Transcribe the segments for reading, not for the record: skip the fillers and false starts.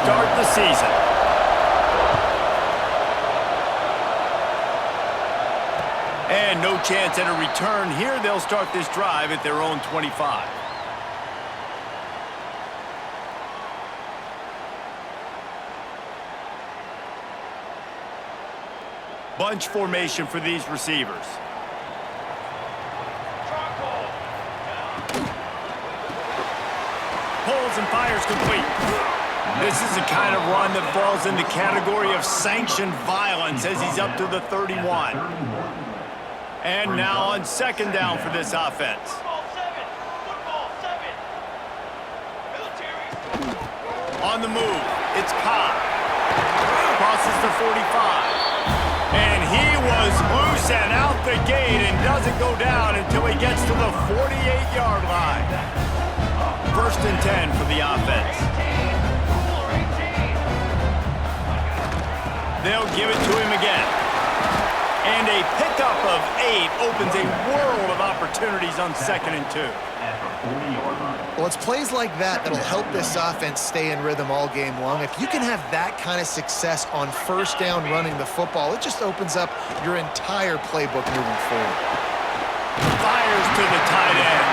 start the season. And no chance at a return here. They'll start this drive at their own 25. Bunch formation for these receivers. Pulls and fires complete. This is the kind of run that falls in the category of sanctioned violence as he's up to the 31. And now on second down for this offense. On the move, it's Cobb. Crosses the 45. And he was loose and out the gate and doesn't go down until he gets to the 48-yard line. First and 10 for the offense. They'll give it to him again. And a pickup of 8 opens a world of opportunities on second and 2. Well, it's plays like that that'll help this offense stay in rhythm all game long. If you can have that kind of success on first down running the football, it just opens up your entire playbook moving forward. Fires to the tight end.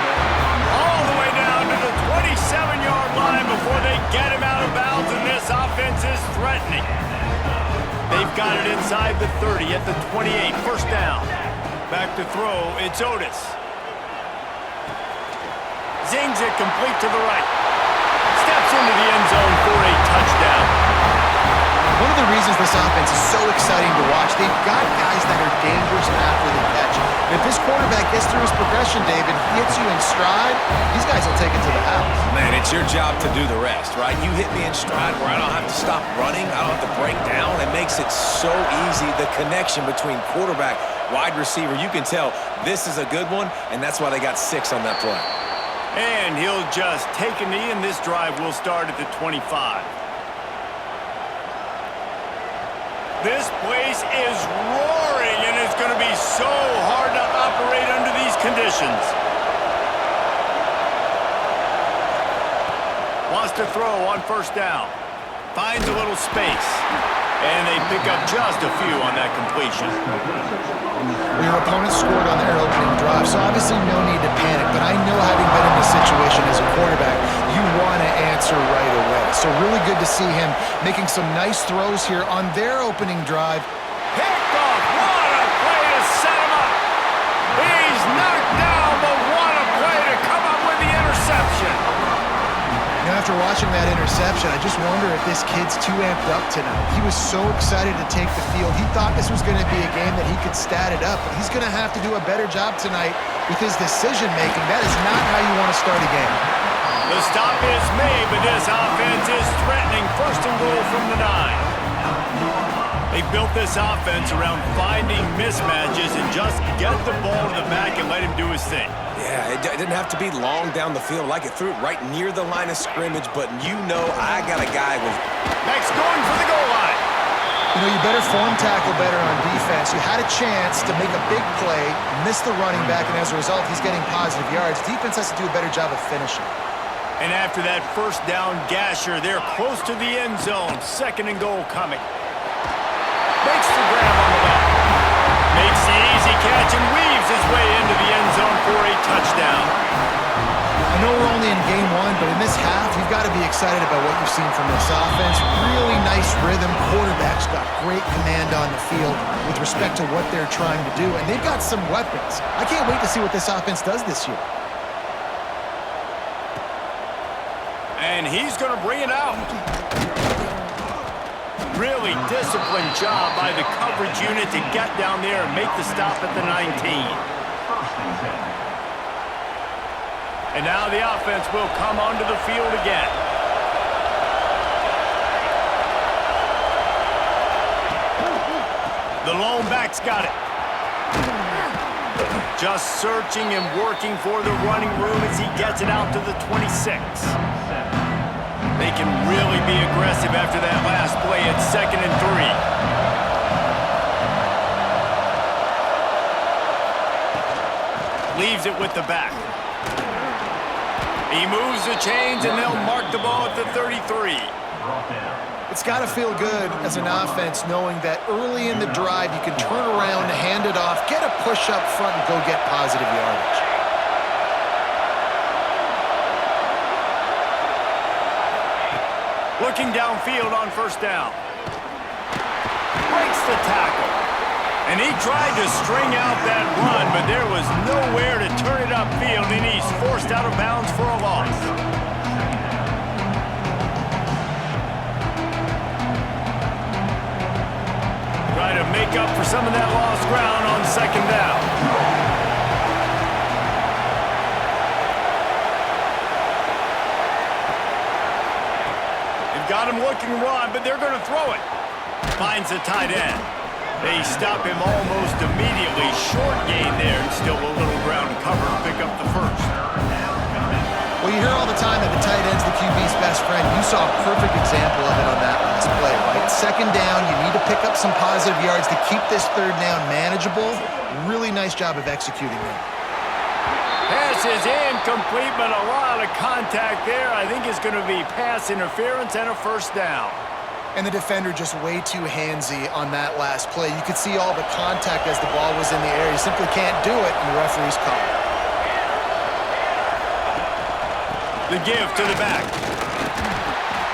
All the way down to the 27-yard line before they get him out of bounds, and this offense is threatening. They've got it inside the 30 at the 28. First down. Back to throw. It's Otis. Zings it complete to the right. Steps into the end zone for a touchdown. One of the reasons this offense is so exciting to watch, they've got guys that are dangerous after the catch. And if this quarterback gets through his progression, David, hits you in stride, these guys will take it to the house. Man, it's your job to do the rest, right? You hit me in stride where I don't have to stop running. I don't have to break down. It makes it so easy. The connection between quarterback, wide receiver, you can tell this is a good one, and that's why they got 6 on that play. And he'll just take a knee, and this drive will start at the 25. This place is roaring, and it's going to be so hard to operate under these conditions. Wants to throw on first down. Finds a little space. And they pick up just a few on that completion. Your opponent scored on their opening drive, so obviously no need to panic. But I know, having been in this situation as a quarterback, you want to answer right away. So really good to see him making some nice throws here on their opening drive. Picked off. What a play to set him up. He's knocked down, but what a play to come up with the interception. After watching that interception, I just wonder if this kid's too amped up tonight. He was so excited to take the field. He thought this was going to be a game that he could stat it up, but he's going to have to do a better job tonight with his decision-making. That is not how you want to start a game. The stop is made, but this offense is threatening. First and goal from the 9. They built this offense around finding mismatches and just get the ball to the back and let him do his thing. Yeah, it didn't have to be long down the field. Like it threw it right near the line of scrimmage, but you know I got a guy with... Next, going for the goal line. You know, you better form tackle better on defense. You had a chance to make a big play, miss the running back, and as a result, he's getting positive yards. Defense has to do a better job of finishing. And after that first down gasher, they're close to the end zone. Second and goal coming. Makes the grab on the left. Makes the easy catch and weaves his way into the end zone for a touchdown. I know we're only in game 1, but in this half, you've got to be excited about what you've seen from this offense. Really nice rhythm. Quarterback's got great command on the field with respect to what they're trying to do, and they've got some weapons. I can't wait to see what this offense does this year. And he's going to bring it out. Really disciplined job by the coverage unit to get down there and make the stop at the 19. And now the offense will come onto the field again. The lone back's got it. Just searching and working for the running room as he gets it out to the 26. They can really be aggressive after that last play at 2nd and 3. Leaves it with the back. He moves the chains, and they'll mark the ball at the 33. It's got to feel good as an offense knowing that early in the drive you can turn around, hand it off, get a push up front, and go get positive yardage. Looking downfield on first down. Breaks the tackle. And he tried to string out that run, but there was nowhere to turn it upfield, and he's forced out of bounds for a loss. Try to make up for some of that lost ground on second down. They've got him looking to run, but they're going to throw it. Finds the tight end. They stop him almost immediately. Short gain there, and still a little ground cover to pick up the first. Well, you hear all the time that the tight end's the QB's best friend. You saw a perfect example of it on that last play, right? Second down, you need to pick up some positive yards to keep this third down manageable. Really nice job of executing there. Pass is incomplete, but a lot of contact there. I think it's going to be pass interference and a first down. And the defender just way too handsy on that last play. You could see all the contact as the ball was in the air. You simply can't do it, and the referee's call. The give to the back.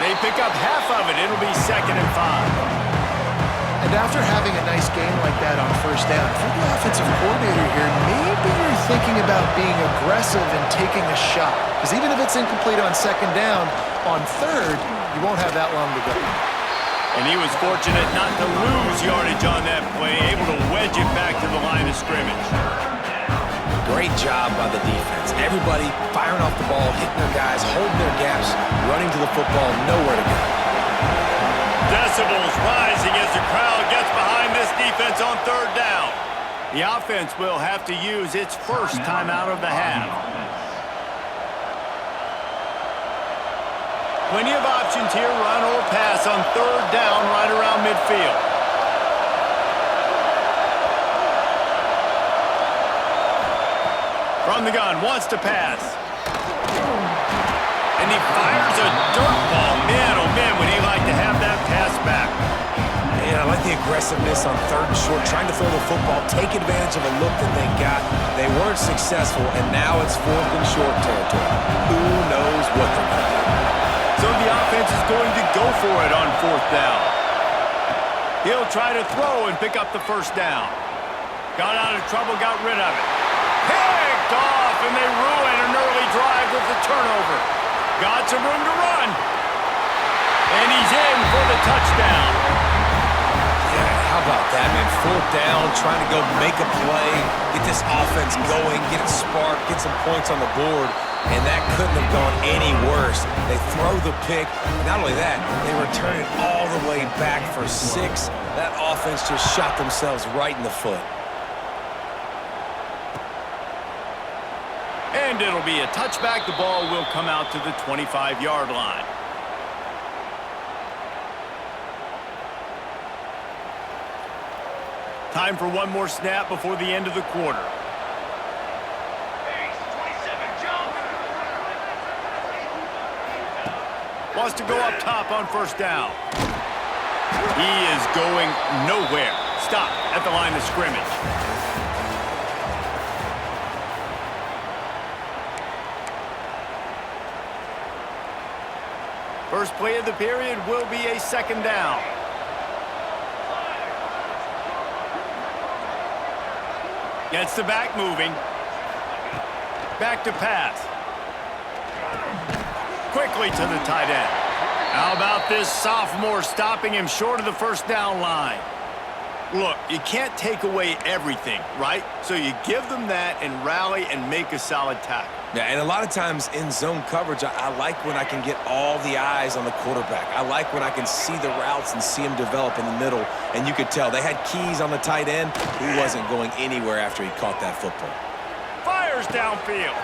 They pick up half of it. It'll be 2nd and 5. And after having a nice game like that on first down, for the offensive coordinator here, maybe you're thinking about being aggressive and taking a shot. Because even if it's incomplete on second down, on third, you won't have that long to go. And he was fortunate not to lose yardage on that play, able to wedge it back to the line of scrimmage. Great job by the defense. Everybody firing off the ball, hitting their guys, holding their gaps, running to the football, nowhere to go. Decibels rising as the crowd gets behind this defense on third down. The offense will have to use its first timeout of the half. Plenty of options here, run or pass on third down right around midfield. From the gun, wants to pass. And he fires a dirt ball. Man, oh man, would he like to have that pass back. Man, I like the aggressiveness on third and short, trying to throw the football, take advantage of a look that they got. They weren't successful, and now it's 4th and short territory. Who knows what they're going to do? So the offense is going to go for it on 4th down. He'll try to throw and pick up the first down. Got out of trouble, got rid of it. Picked off, and they ruin an early drive with the turnover. Got some room to run. And he's in for the touchdown. Yeah, how about that, man? 4th down, trying to go make a play, get this offense going, get it sparked, get some points on the board. And that couldn't have gone any worse. They throw the pick. Not only that, they return it all the way back for 6. That offense just shot themselves right in the foot. And it'll be a touchback. The ball will come out to the 25-yard line. Time for one more snap before the end of the quarter. Wants to go up top on first down. He is going nowhere. Stop at the line of scrimmage. First play of the period will be a 2nd down. Gets the back moving. Back to pass. Quickly to the tight end. How about this sophomore stopping him short of the first down line? Look, you can't take away everything, right? So you give them that and rally and make a solid tackle. Yeah, and a lot of times in zone coverage, I like when I can get all the eyes on the quarterback. I like when I can see the routes and see him develop in the middle. And you could tell they had keys on the tight end. He wasn't going anywhere after he caught that football. Fires downfield.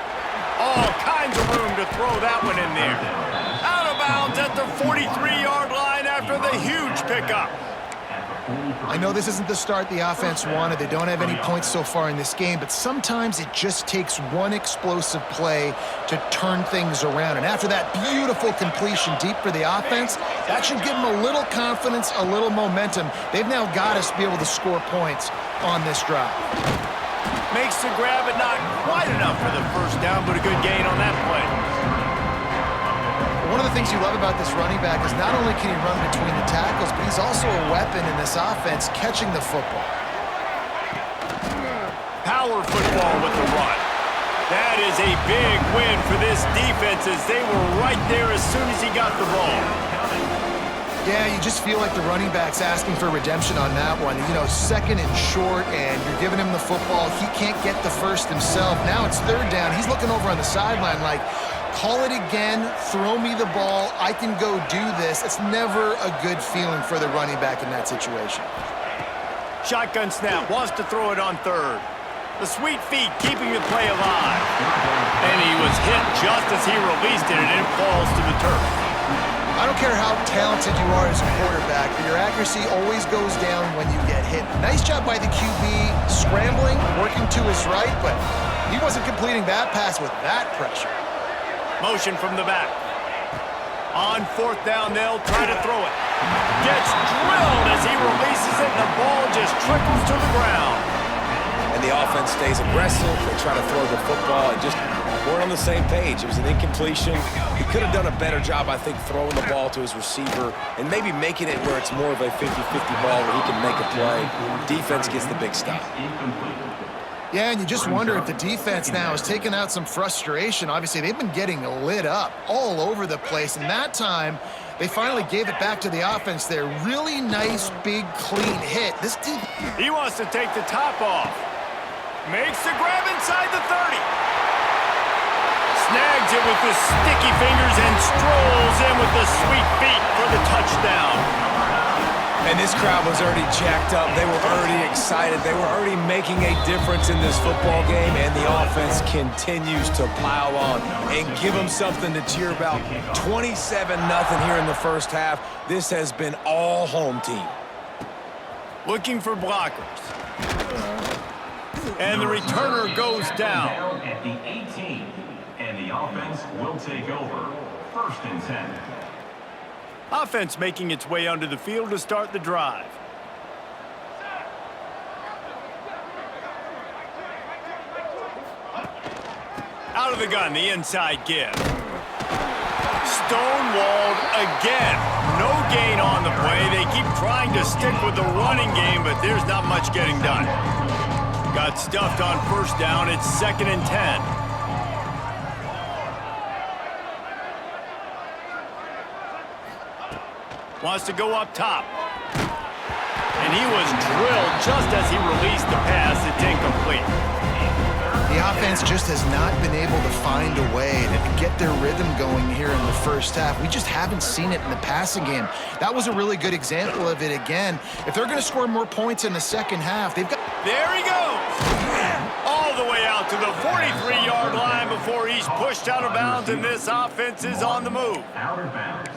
All kinds of room to throw that one in there. Out of bounds at the 43-yard line after the huge pickup. I know this isn't the start the offense wanted. They don't have any points so far in this game, but sometimes it just takes one explosive play to turn things around. And after that beautiful completion deep for the offense, that should give them a little confidence, a little momentum. They've now got us to be able to score points on this drive. Makes the grab, but not quite enough for the first down, but a good gain on that play. One of the things you love about this running back is not only can he run between the tackles, but he's also a weapon in this offense catching the football. Power football with the run. That is a big win for this defense as they were right there as soon as he got the ball. Yeah, you just feel like the running back's asking for redemption on that one. You know, second and short, and you're giving him the football. He can't get the first himself. Now it's third down. He's looking over on the sideline like, call it again, throw me the ball, I can go do this. It's never a good feeling for the running back in that situation. Shotgun snap, wants to throw it on third. The sweet feet keeping the play alive. And he was hit just as he released it, and it falls to the turf. I don't care how talented you are as a quarterback, but your accuracy always goes down when you get hit. Nice job by the QB, scrambling, working to his right, but he wasn't completing that pass with that pressure. Motion from the back. On fourth down, they'll try to throw it. Gets drilled as he releases it, and the ball just trickles to the ground. And the offense stays aggressive. They try to throw the football and just weren't on the same page. It was an incompletion. He could have done a better job, I think, throwing the ball to his receiver and maybe making it where it's more of a 50-50 ball where he can make a play. Defense gets the big stop. Yeah, and you just wonder if the defense now has taken out some frustration. Obviously, they've been getting lit up all over the place, and that time, they finally gave it back to the offense there. Really nice, big, clean hit. This He wants to take the top off. Makes the grab inside the 30. Snags it with the sticky fingers and strolls in with the sweet feet for the touchdown. And this crowd was already jacked up. They were already excited. They were already making a difference in this football game, and the offense continues to pile on and give them something to cheer about. 27-0 here in the first half. This has been all home team. Looking for blockers. And the returner goes down. At the 18, and the offense will take over. First and 10. Offense making its way onto the field to start the drive. Out of the gun, the inside give. Stonewalled again. No gain on the play. They keep trying to stick with the running game, but there's not much getting done. Got stuffed on first down. It's 2nd and 10. Wants to go up top. And he was drilled just as he released the pass. It's incomplete. The offense just has not been able to find a way to get their rhythm going here in the first half. We just haven't seen it in the passing game. That was a really good example of it again. If they're going to score more points in the second half, they've got... There he goes! All the way out to the 43-yard line before he's pushed out of bounds, and this offense is on the move. Out of bounds.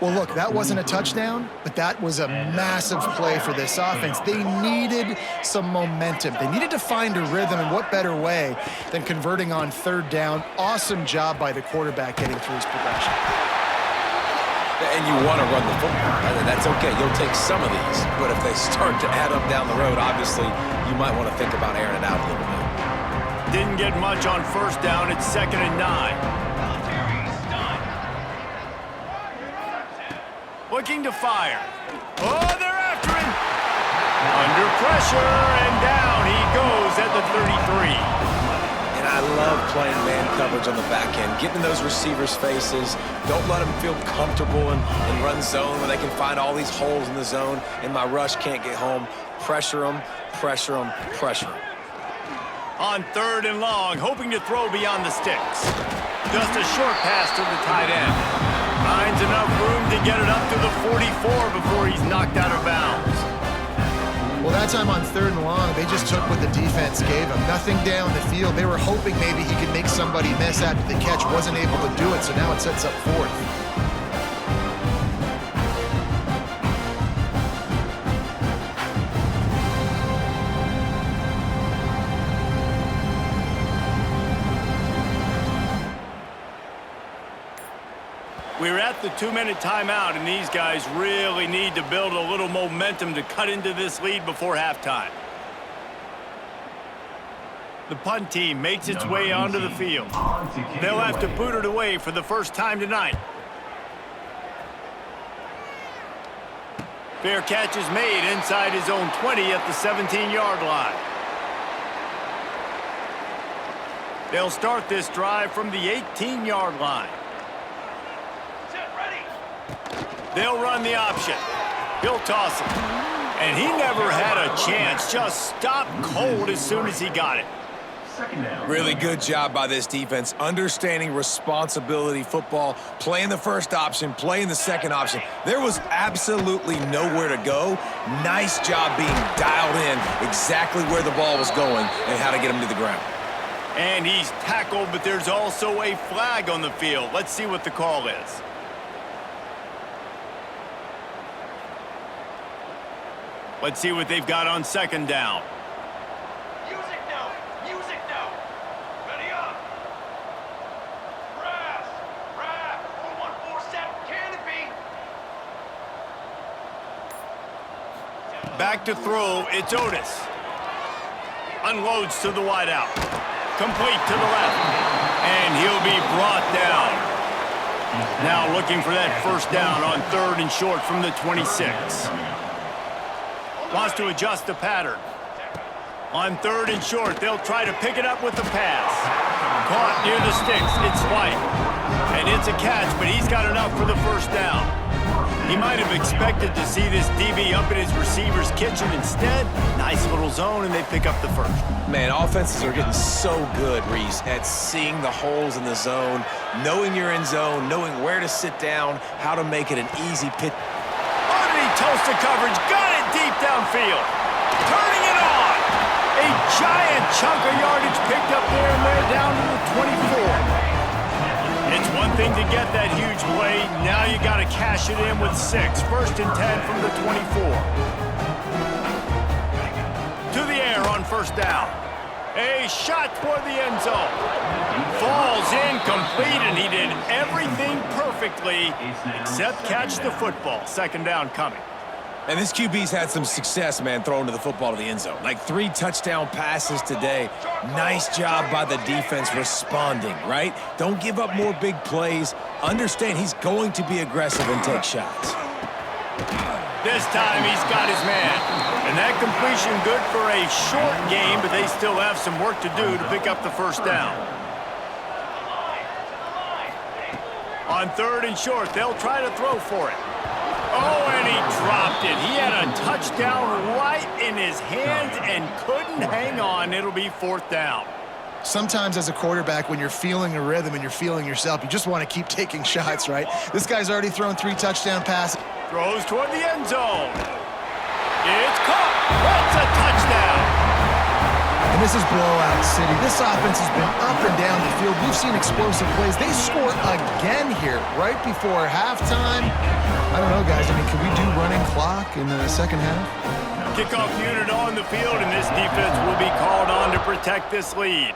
Well, look, that wasn't a touchdown, but that was a massive play for this offense. They needed some momentum. They needed to find a rhythm, and what better way than converting on third down. Awesome job by the quarterback getting through his progression. And you want to run the football. That's okay. You'll take some of these. But if they start to add up down the road, obviously, you might want to think about airing it out a little bit. Didn't get much on first down. It's 2nd and 9. Looking to fire. Oh, they're after him. Under pressure, and down he goes at the 33. And I love playing man coverage on the back end, getting in those receivers' faces. Don't let them feel comfortable and run zone where they can find all these holes in the zone, and my rush can't get home. Pressure them, pressure them, pressure them. On 3rd and long, hoping to throw beyond the sticks. Just a short pass to the tight end. Finds enough room to get it up to the 44 before he's knocked out of bounds. Well, that time on 3rd and long, they just took what the defense gave him. Nothing down the field. They were hoping maybe he could make somebody miss after the catch. Wasn't able to do it, so now it sets up 4th. We're at the 2-minute timeout, and these guys really need to build a little momentum to cut into this lead before halftime. The punt team makes its way onto the field. They'll have to boot it away for the first time tonight. Fair catch is made inside his own 20 at the 17-yard line. They'll start this drive from the 18-yard line. They'll run the option. He'll toss it. And he never had a chance. Just stopped cold as soon as he got it. Really good job by this defense, understanding responsibility football, playing the first option, playing the second option. There was absolutely nowhere to go. Nice job being dialed in exactly where the ball was going and how to get him to the ground. And he's tackled, but there's also a flag on the field. Let's see what the call is. Let's see what they've got on second down. Back to throw, it's Otis. Unloads to the wideout. Complete to the left. And he'll be brought down. Now looking for that first down on 3rd and short from the 26. Wants to adjust the pattern. On 3rd and short, they'll try to pick it up with the pass. Caught near the sticks, it's White. And it's a catch, but he's got enough for the first down. He might have expected to see this DB up in his receiver's kitchen. Instead, nice little zone, and they pick up the first. Man, offenses are getting so good, Reese, at seeing the holes in the zone, knowing you're in zone, knowing where to sit down, how to make it an easy pitch. Underneath toasted coverage, got it deep downfield. Turning it on. A giant chunk of yardage picked up there, and they're down to the 24. It's one thing to get that huge play. Now you got to cash it in with 6. 1st and 10 from the 24. To the air on first down. A shot toward the end zone. Falls incomplete, and he did everything perfectly except catch the football. 2nd down coming. And this QB's had some success, man, throwing to the football to the end zone. Like 3 touchdown passes today. Nice job by the defense responding, right? Don't give up more big plays. Understand he's going to be aggressive and take shots. This time he's got his man. And that completion good for a short game, but they still have some work to do to pick up the first down. On 3rd and short, they'll try to throw for it. Oh, and he dropped it. He had a touchdown right in his hands and couldn't hang on. It'll be 4th down. Sometimes as a quarterback, when you're feeling a rhythm and you're feeling yourself, you just want to keep taking shots, right? This guy's already thrown 3 touchdown passes. Throws toward the end zone. It's caught. That's a touchdown. And this is blowout city. This offense has been up and down the field. We've seen explosive plays. They score again here right before halftime. I don't know, guys. I mean, can we do running clock in the second half? Kickoff unit on the field, and this defense will be called on to protect this lead.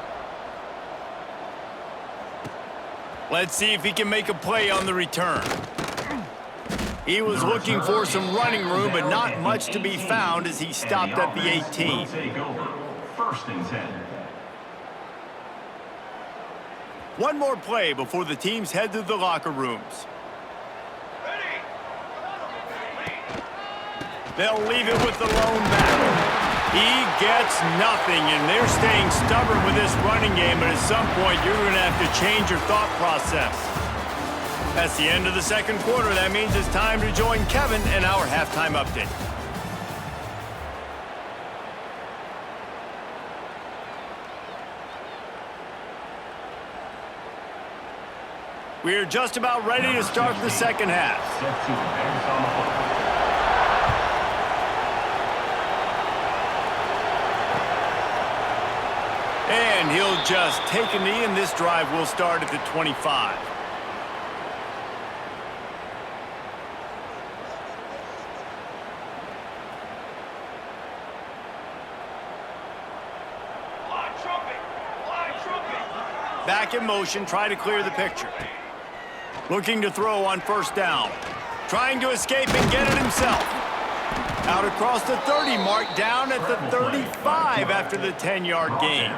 Let's see if he can make a play on the return. He was looking for some running room, but not much to be found as he stopped at the 18. 1st and 10. One more play before the teams head to the locker rooms. They'll leave it with the lone back. He gets nothing, and they're staying stubborn with this running game, but at some point you're going to have to change your thought process. That's the end of the 2nd quarter. That means it's time to join Kevin in our halftime update. We're just about ready to start the 2nd half. And he'll just take a knee, and this drive will start at the 25. Back in motion, try to clear the picture. Looking to throw on first down. Trying to escape and get it himself. Out across the 30 mark, down at the 35 after the 10-yard gain.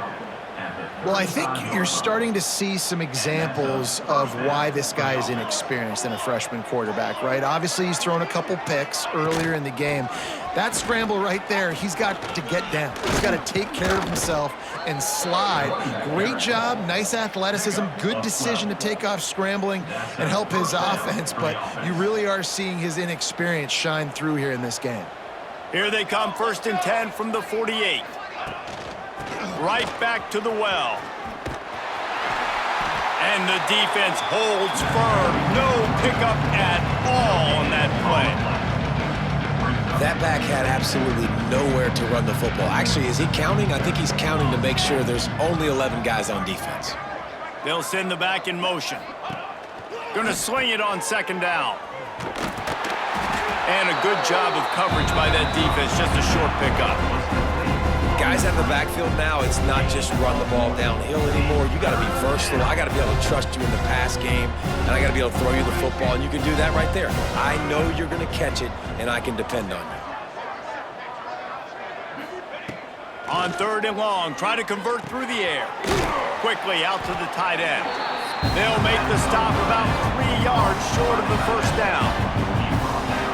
Well, I think you're starting to see some examples of why this guy is inexperienced in a freshman quarterback, right? Obviously, he's thrown a couple picks earlier in the game. That scramble right there, he's got to get down. He's got to take care of himself and slide. Great job, nice athleticism, good decision to take off scrambling and help his offense, but you really are seeing his inexperience shine through here in this game. Here they come, 1st and 10 from the 48. Right back to the well. And the defense holds firm. No pickup at all on that play. That back had absolutely nowhere to run the football. Actually, is he counting? I think he's counting to make sure there's only 11 guys on defense. They'll send the back in motion. Gonna swing it on 2nd down. And a good job of coverage by that defense. Just a short pickup. Guys out of the backfield now, it's not just run the ball downhill anymore. You got to be versatile. I got to be able to trust you in the pass game, and I got to be able to throw you the football, and you can do that right there. I know you're going to catch it, and I can depend on you. On 3rd and long, try to convert through the air. Quickly out to the tight end. They'll make the stop about 3 yards short of the first down.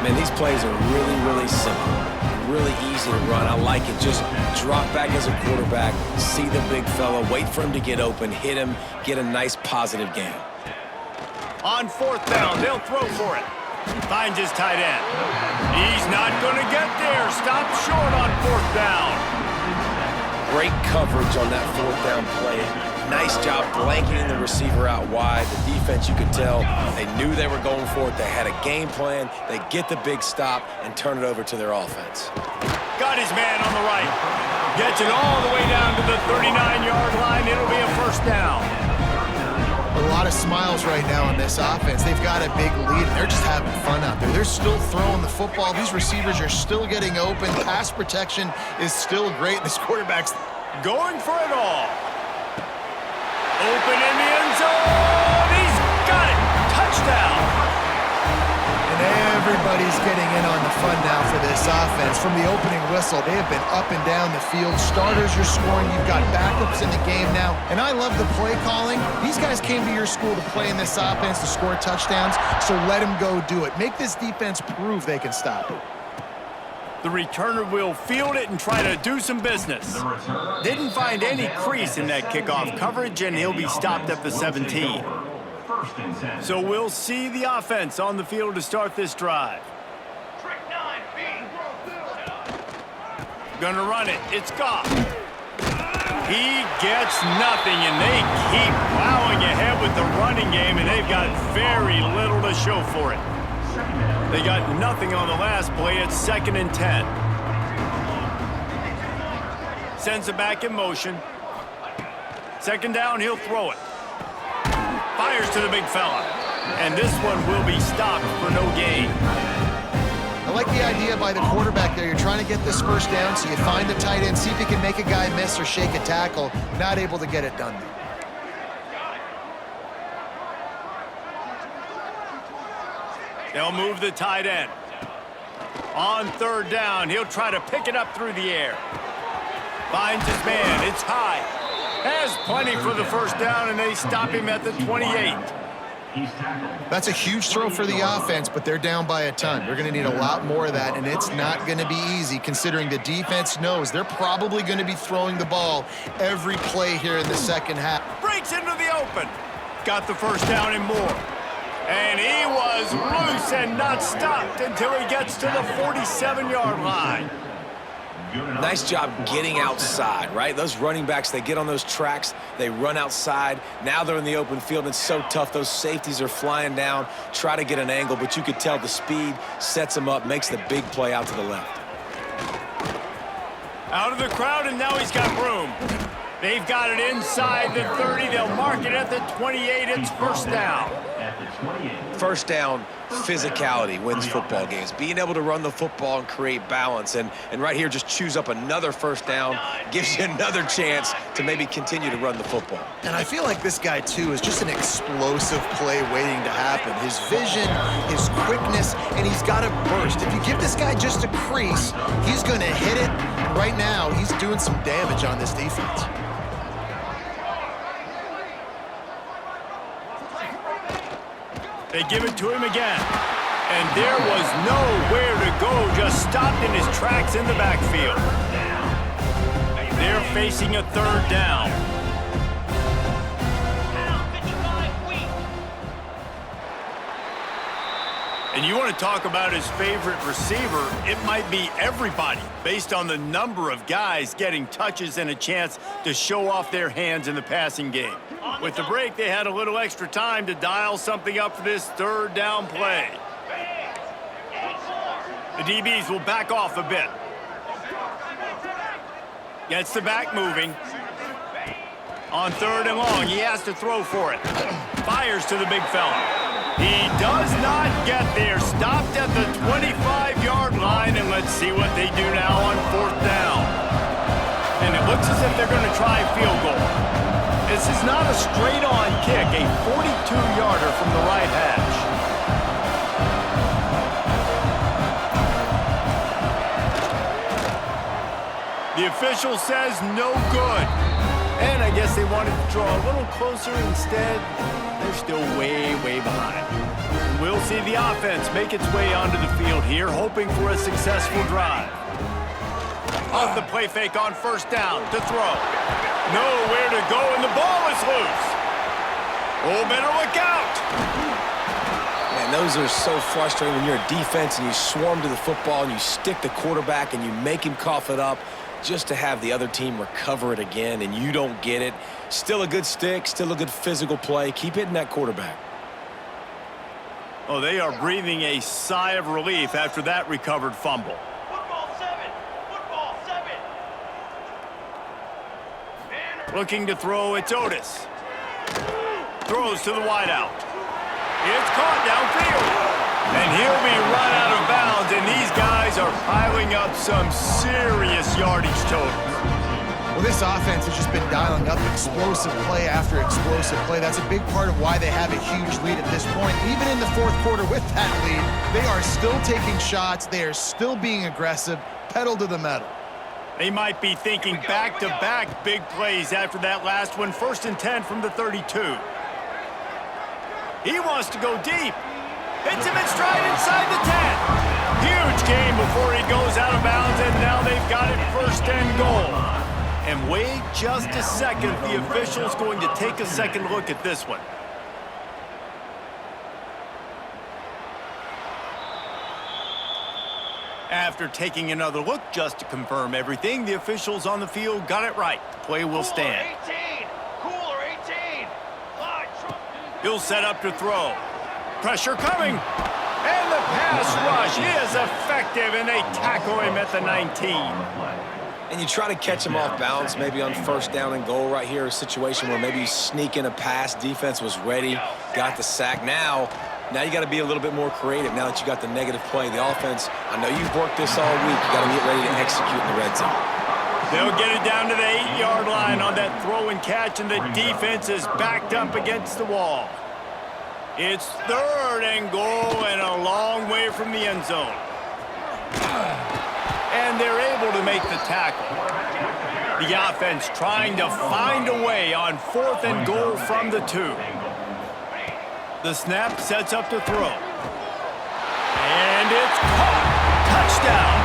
Man, these plays are really, really simple. Really easy to run. I like it. Just drop back as a quarterback, see the big fella, wait for him to get open, hit him, get a nice positive game. On 4th down, they'll throw for it. Finds his tight end. He's not going to get there. Stop short on 4th down. Great coverage on that 4th down play. Nice job blanketing the receiver out wide. The defense, you could tell, they knew they were going for it. They had a game plan. They get the big stop and turn it over to their offense. Got his man on the right. Gets it all the way down to the 39-yard line. It'll be a 1st down. A lot of smiles right now on this offense. They've got a big lead, and they're just having fun out there. They're still throwing the football. These receivers are still getting open. Pass protection is still great. This quarterback's going for it all. Open in the end zone. He's got it. Touchdown. And everybody's getting in on the fun now for this offense. From the opening whistle, they have been up and down the field. Starters are scoring. You've got backups in the game now. And I love the play calling. These guys came to your school to play in this offense to score touchdowns, so let them go do it. Make this defense prove they can stop it. The returner will field it and try to do some business. Didn't find any crease in that kickoff coverage, and he'll be stopped at the 17. So we'll see the offense on the field to start this drive. Gonna run it. It's Goff. He gets nothing, and they keep plowing ahead with the running game, and they've got very little to show for it. They got nothing on the last play. It's 2nd and 10. Sends it back in motion. 2nd down, he'll throw it. Fires to the big fella. And this one will be stopped for no gain. I like the idea by the quarterback there. You're trying to get this 1st down, so you find the tight end, see if you can make a guy miss or shake a tackle. Not able to get it done. They'll move the tight end. On 3rd down, he'll try to pick it up through the air. Finds his man. It's high. Has plenty for the 1st down, and they stop him at the 28. That's a huge throw for the offense, but they're down by a ton. They're going to need a lot more of that, and it's not going to be easy considering the defense knows they're probably going to be throwing the ball every play here in the 2nd half. Breaks into the open. Got the 1st down and more. And he was loose and not stopped until he gets to the 47-yard line. Nice job getting outside, right? Those running backs, they get on those tracks, they run outside. Now they're in the open field. It's so tough. Those safeties are flying down, try to get an angle, but you could tell the speed sets them up, makes the big play out to the left. Out of the crowd, and now he's got room. They've got it inside the 30. They'll mark it at the 28. It's 1st down. 1st down, physicality wins football games. Being able to run the football and create balance. And right here, just choose up another first down, gives you another chance to maybe continue to run the football. And I feel like this guy, too, is just an explosive play waiting to happen. His vision, his quickness, and he's got a burst. If you give this guy just a crease, he's going to hit it. And right now, he's doing some damage on this defense. They give it to him again. And there was nowhere to go, just stopped in his tracks in the backfield. They're facing a third down. And you want to talk about his favorite receiver, it might be everybody, based on the number of guys getting touches and a chance to show off their hands in the passing game. With the break, they had a little extra time to dial something up for this third down play. The DBs will back off a bit. Gets the back moving. On third and long, he has to throw for it. Fires to the big fella. He does not get there. Stopped at the 25-yard line, and let's see what they do now on fourth down. And it looks as if they're going to try a field goal. This is not a straight-on kick, a 42-yarder from the right hash. The official says no good. And I guess they wanted to draw a little closer. Instead, they're still way, way behind. We'll see the offense make its way onto the field here, hoping for a successful drive. Off the play fake on first down to throw. Nowhere to go, and the ball is loose. Oh, better look out. Man, those are so frustrating when you're a defense and you swarm to the football and you stick the quarterback and you make him cough it up just to have the other team recover it again and you don't get it. Still a good stick, still a good physical play. Keep hitting that quarterback. Oh, they are breathing a sigh of relief after that recovered fumble. Looking to throw, it's Otis. Throws to the wideout. It's caught downfield. And he'll be run out of bounds, and these guys are piling up some serious yardage totals. Well, this offense has just been dialing up explosive play after explosive play. That's a big part of why they have a huge lead at this point. Even in the fourth quarter with that lead, they are still taking shots. They are still being aggressive, pedal to the metal. They might be thinking back-to-back big plays after that last one. 1st and 10 from the 32. He wants to go deep. Hits him in stride inside the 10. Huge gain before he goes out of bounds, and now they've got it 1st and goal. And wait just a second. The official's going to take a second look at this one. After taking another look just to confirm everything, the officials on the field got it right. The play will stand. Cooler 18. He'll set up to throw. Pressure coming. And the pass rush is effective, and they tackle him at the 19. And you try to catch him off balance, maybe on 1st down and goal right here, a situation where maybe you sneak in a pass, defense was ready, got the sack. Now you got to be a little bit more creative now that you got the negative play. The offense, I know you've worked this all week. You got to get ready to execute in the red zone. They'll get it down to the 8-yard line on that throw and catch, and the defense is backed up against the wall. It's 3rd and goal and a long way from the end zone. And they're able to make the tackle. The offense trying to find a way on 4th and goal from the 2. The snap sets up to throw. And it's caught. Touchdown.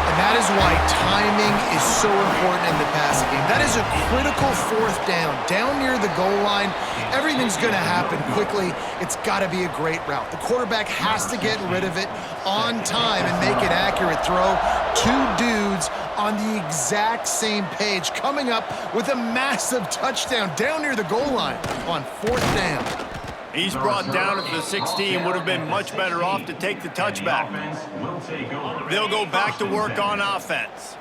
And that is why timing is so important in the passing game. That is a critical 4th down. Down near the goal line, everything's going to happen quickly. It's got to be a great route. The quarterback has to get rid of it on time and make an accurate throw. 2 dudes on the exact same page coming up with a massive touchdown down near the goal line on 4th down. He's brought down at the 16. Would have been much better off to take the touchback. They'll go back to work on offense.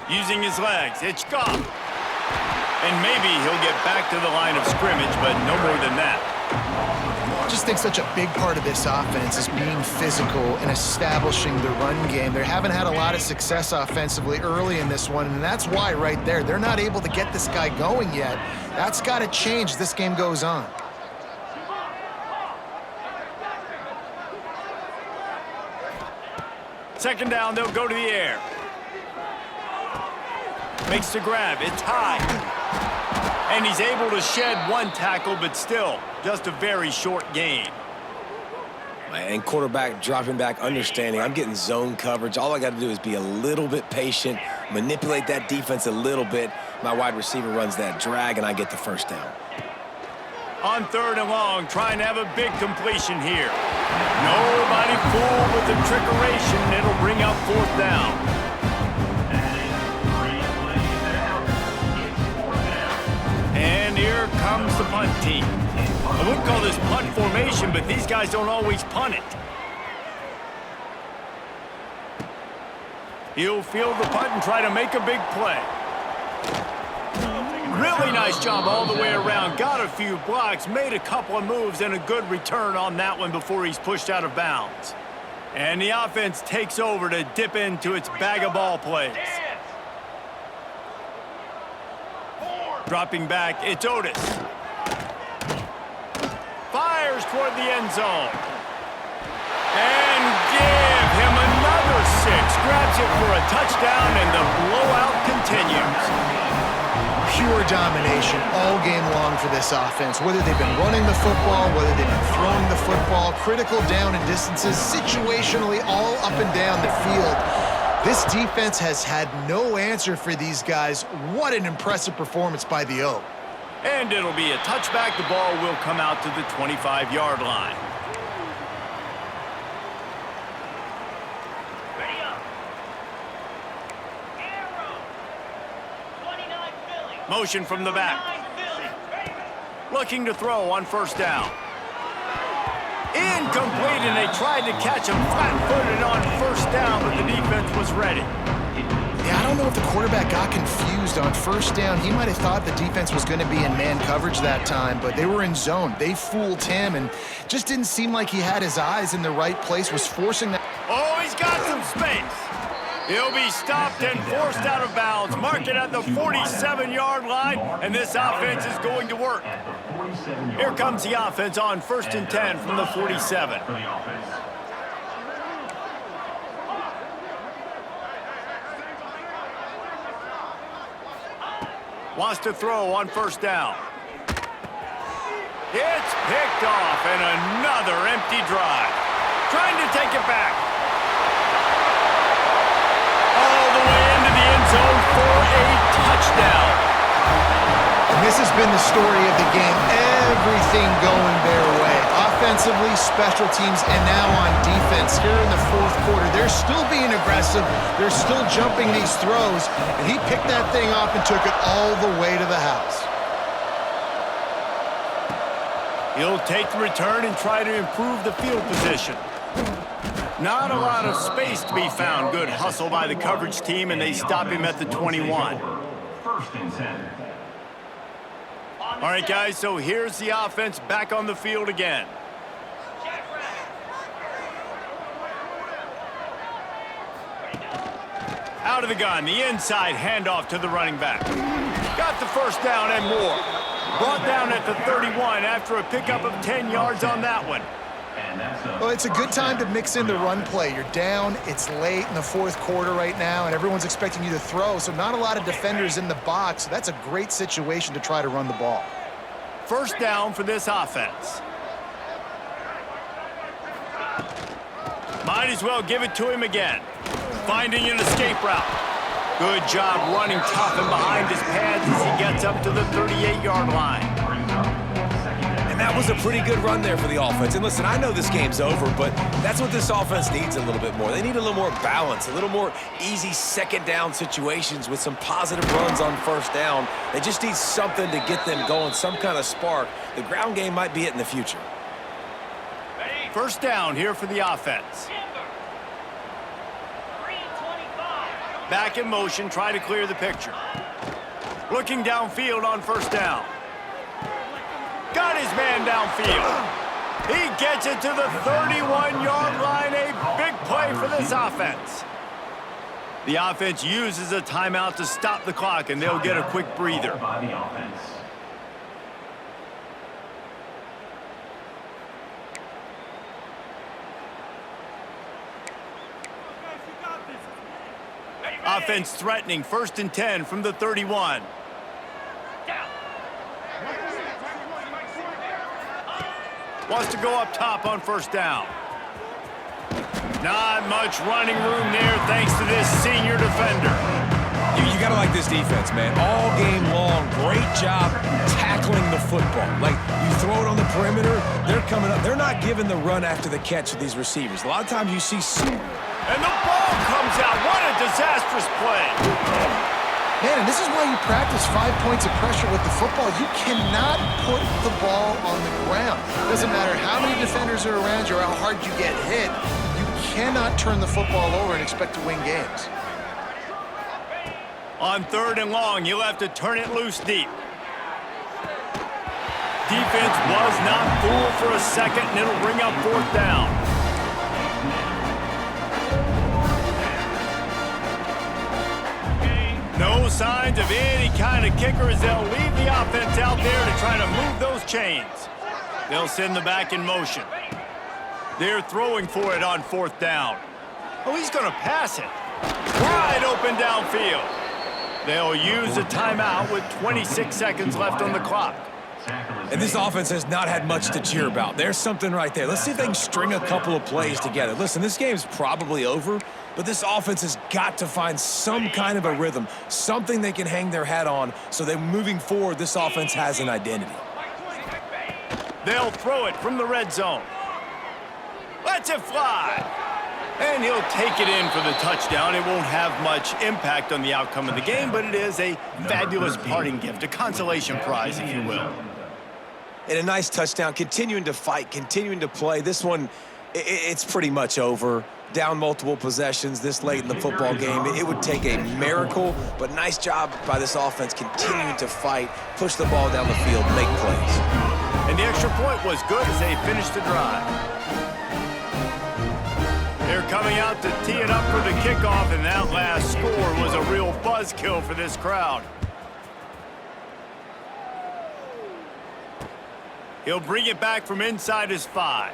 Using his legs, it's gone. And maybe he'll get back to the line of scrimmage, but no more than that. I just think such a big part of this offense is being physical and establishing the run game. They haven't had a lot of success offensively early in this one, and that's why right there, they're not able to get this guy going yet. That's got to change as this game goes on. Second down, they'll go to the air. Makes the grab, it's high. And he's able to shed one tackle, but still, just a very short gain. And quarterback dropping back, understanding I'm getting zone coverage. All I got to do is be a little bit patient, manipulate that defense a little bit. My wide receiver runs that drag, and I get the first down. On 3rd and long, trying to have a big completion here. Nobody fooled with the trickeration. It'll bring up 4th down. And here comes the punt team. I wouldn't call this punt formation, but these guys don't always punt it. He'll field the punt and try to make a big play. Really nice job all the way around. Got a few blocks, made a couple of moves, and a good return on that one before he's pushed out of bounds. And the offense takes over to dip into its bag of ball plays. Dropping back, it's Otis. Fires toward the end zone. And give him another 6. Grabs it for a touchdown, and the blowout continues. Pure domination all game long for this offense. Whether they've been running the football, whether they've been throwing the football, critical down and distances, situationally all up and down the field. This defense has had no answer for these guys. What an impressive performance by the O. And it'll be a touchback. The ball will come out to the 25-yard line. Ready up. Arrow. 29 Philly. Motion from the back. 9 Philly. Looking to throw on 1st down. Incomplete, and they tried to catch him flat-footed on 1st down, but the defense was ready. Yeah, I don't know if the quarterback got confused on 1st down. He might have thought the defense was going to be in man coverage that time, but they were in zone. They fooled him, and just didn't seem like he had his eyes in the right place, was forcing that. Oh, he's got some space. He'll be stopped and forced out of bounds. Mark it at the 47-yard line, and this offense is going to work. Here comes the offense on 1st and 10 from the 47. Wants to throw on 1st down. It's picked off, and another empty drive. Trying to take it back. All the way into the end zone for a touchdown. And this has been the story of the game. Everything going their way. Offensively, special teams, and now on defense. Here in the 4th quarter, they're still being aggressive. They're still jumping these throws. And he picked that thing up and took it all the way to the house. He'll take the return and try to improve the field position. Not a lot of space to be found. Good hustle by the coverage team, and they stop him at the 21. 1st and 10. All right, guys, so here's the offense back on the field again. Out of the gun, the inside handoff to the running back. Got the 1st down and more. Brought down at the 31 after a pickup of 10 yards on that one. Well, it's a good time to mix in the run play. You're down, it's late in the 4th quarter right now, and everyone's expecting you to throw, so not a lot of defenders in the box. So that's a great situation to try to run the ball. 1st down for this offense. Might as well give it to him again. Finding an escape route. Good job running tough and behind his pads as he gets up to the 38-yard line. And that was a pretty good run there for the offense. And listen, I know this game's over, but that's what this offense needs a little bit more. They need a little more balance, a little more easy 2nd down situations with some positive runs on 1st down. They just need something to get them going, some kind of spark. The ground game might be it in the future. 1st down here for the offense. Back in motion, try to clear the picture. Looking downfield on first down. Got his man downfield. He gets it to the 31-yard line. A big play for this offense. The offense uses a timeout to stop the clock, and they'll get a quick breather. By the offense. Offense threatening, 1st and 10 from the 31. Wants to go up top on first down. Not much running room there thanks to this senior defender. You got to like this defense, man. All game long, great job tackling the football. Like, you throw it on the perimeter, they're coming up. They're not giving the run after the catch with these receivers. A lot of times you see... And the ball comes out. What a disastrous play. Man, and this is why you practice 5 points of pressure with the football. You cannot put the ball on the ground. Doesn't matter how many defenders are around you or how hard you get hit. You cannot turn the football over and expect to win games. On 3rd and long, you'll have to turn it loose deep. Defense was not fooled for a second, and it'll bring up 4th down. No signs of any kind of kicker as they'll leave the offense out there to try to move those chains. They'll send the back in motion. They're throwing for it on 4th down. Oh, he's going to pass it. Wide open downfield. They'll use a timeout with 26 seconds left on the clock. And this offense has not had much to cheer about. There's something right there. Let's see if they can string a couple of plays together. Listen, this game's probably over, but this offense has got to find some kind of a rhythm, something they can hang their hat on so that moving forward, this offense has an identity. They'll throw it from the red zone. Lets it fly. And he'll take it in for the touchdown. It won't have much impact on the outcome of the game, but it is a fabulous parting gift, a consolation prize, if you will. And a nice touchdown, continuing to fight, continuing to play. This one, it's pretty much over. Down multiple possessions this late in the football game. It would take a miracle, but nice job by this offense continuing to fight, push the ball down the field, make plays. And the extra point was good as they finished the drive. They're coming out to tee it up for the kickoff, and that last score was a real buzzkill for this crowd. He'll bring it back from inside his 5.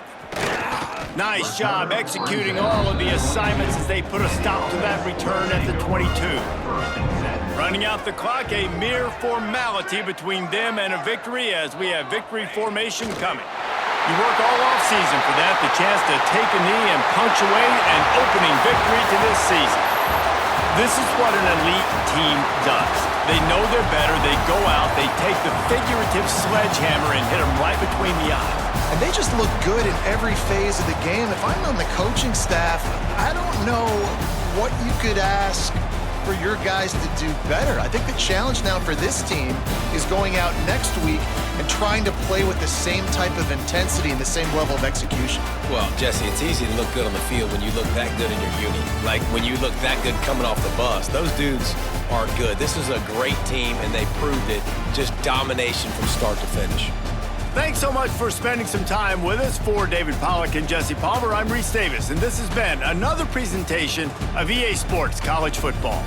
Nice job executing all of the assignments as they put a stop to that return at the 22. Running out the clock, a mere formality between them and a victory as we have victory formation coming. You work all offseason for that, the chance to take a knee and punctuate an opening victory to this season. This is what an elite team does. They know they're better, they go out, they take the figurative sledgehammer and hit them right between the eyes. And they just look good in every phase of the game. If I'm on the coaching staff, I don't know what you could ask for your guys to do better. I think the challenge now for this team is going out next week and trying to play with the same type of intensity and the same level of execution. Well, Jesse, it's easy to look good on the field when you look that good in your uni. Like when you look that good coming off the bus. Those dudes are good. This is a great team, and they proved it. Just domination from start to finish. Thanks so much for spending some time with us. For David Pollack and Jesse Palmer, I'm Reese Davis, and this has been another presentation of EA Sports College Football.